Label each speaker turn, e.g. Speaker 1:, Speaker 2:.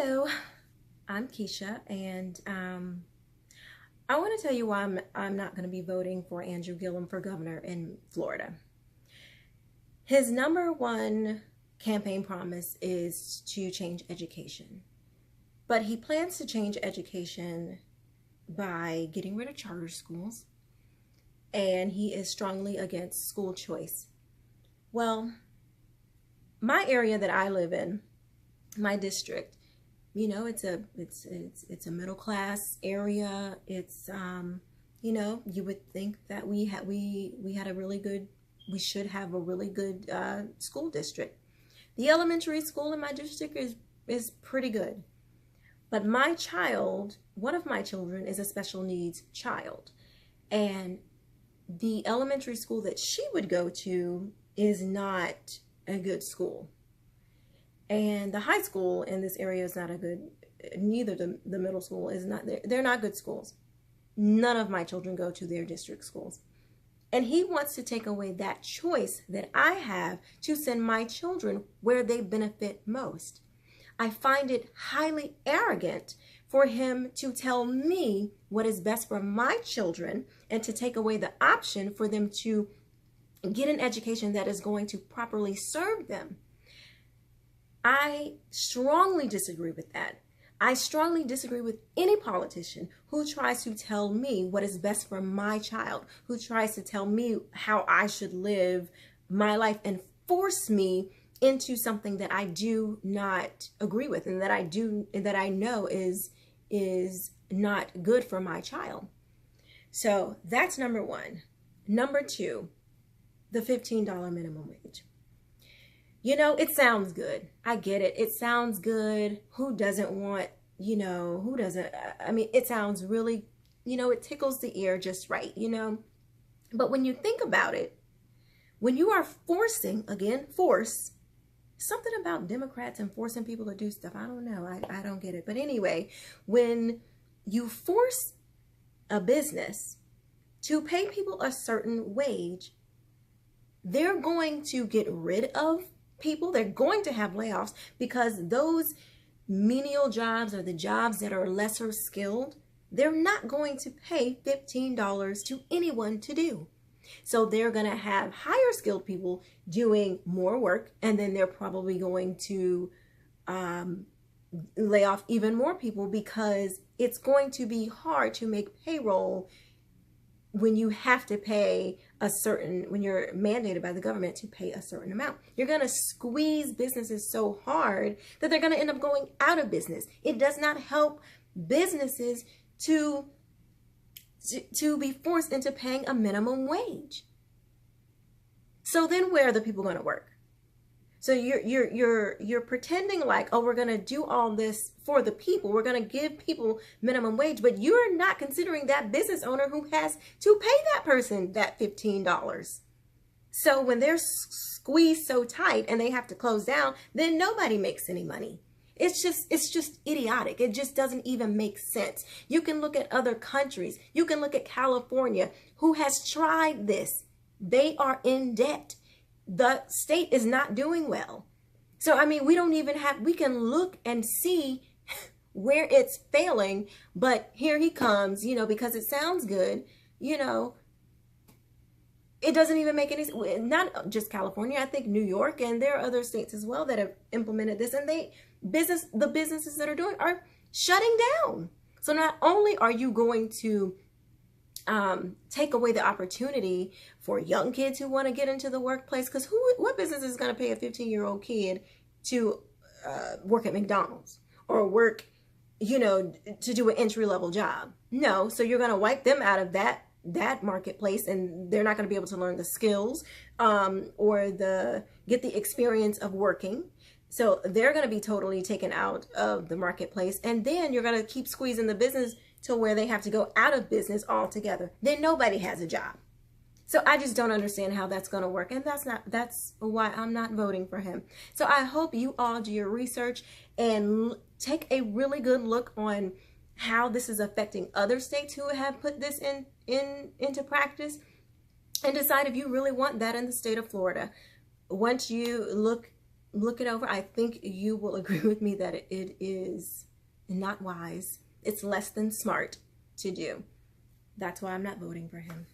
Speaker 1: Hello, I'm Keisha, and I want to tell you why I'm not going to be voting for Andrew Gillum for governor in Florida. His number one campaign promise is to change education, but he plans to change education by getting rid of charter schools, and he is strongly against school choice. Well, my area that I live in, my district, you know, it's a middle class area. It's you know, you would think that we should have a really good school district. The elementary school in my district is pretty good, but one of my children is a special needs child, and the elementary school that she would go to is not a good school. And the high school in this area is not a good, neither the middle school is not, they're not good schools. None of my children go to their district schools. And he wants to take away that choice that I have to send my children where they benefit most. I find it highly arrogant for him to tell me what is best for my children and to take away the option for them to get an education that is going to properly serve them. I strongly disagree with that. I strongly disagree with any politician who tries to tell me what is best for my child, who tries to tell me how I should live my life and force me into something that I do not agree with and that I know is not good for my child. So that's number one. Number two, the $15 minimum wage. You know, it sounds good. I get it. It sounds good. Who doesn't want, you know, who doesn't? I mean, it sounds really, you know, it tickles the ear just right, you know. But when you think about it, when you are forcing, again, something about Democrats and forcing people to do stuff, I don't know. I don't get it. But anyway, when you force a business to pay people a certain wage, they're going to get rid of people. They're going to have layoffs because those menial jobs or the jobs that are lesser skilled, they're not going to pay $15 to anyone to do. So they're going to have higher skilled people doing more work, and then they're probably going to lay off even more people because it's going to be hard to make payroll when you have to pay when you're mandated by the government to pay a certain amount. You're going to squeeze businesses so hard that they're going to end up going out of business. It does not help businesses to be forced into paying a minimum wage. So then where are the people going to work? So you're pretending like, oh, we're going to do all this for the people. We're going to give people minimum wage, but you're not considering that business owner who has to pay that person that $15. So when they're squeezed so tight and they have to close down, then nobody makes any money. It's just idiotic. It just doesn't even make sense. You can look at other countries. You can look at California, who has tried this. They are in debt. The state is not doing well. So, I mean, we can look and see where it's failing, but here he comes, you know, because it sounds good, you know, it doesn't even make any sense. Not just California, I think New York, and there are other states as well that have implemented this, and the businesses that are doing are shutting down. So not only are you going to take away the opportunity for young kids who want to get into the workplace, because what business is going to pay a 15-year-old kid to work at McDonald's or work, you know, to do an entry-level job? No. So you're going to wipe them out of that marketplace, and they're not going to be able to learn the skills or get the experience of working. So they're going to be totally taken out of the marketplace, and then you're going to keep squeezing the business to where they have to go out of business altogether. Then nobody has a job. So I just don't understand how that's going to work, and that's why I'm not voting for him. So I hope you all do your research and take a really good look on how this is affecting other states who have put this into practice, and decide if you really want that in the state of Florida. Once you look look it over. I think you will agree with me that it is not wise. It's less than smart to do. That's why I'm not voting for him.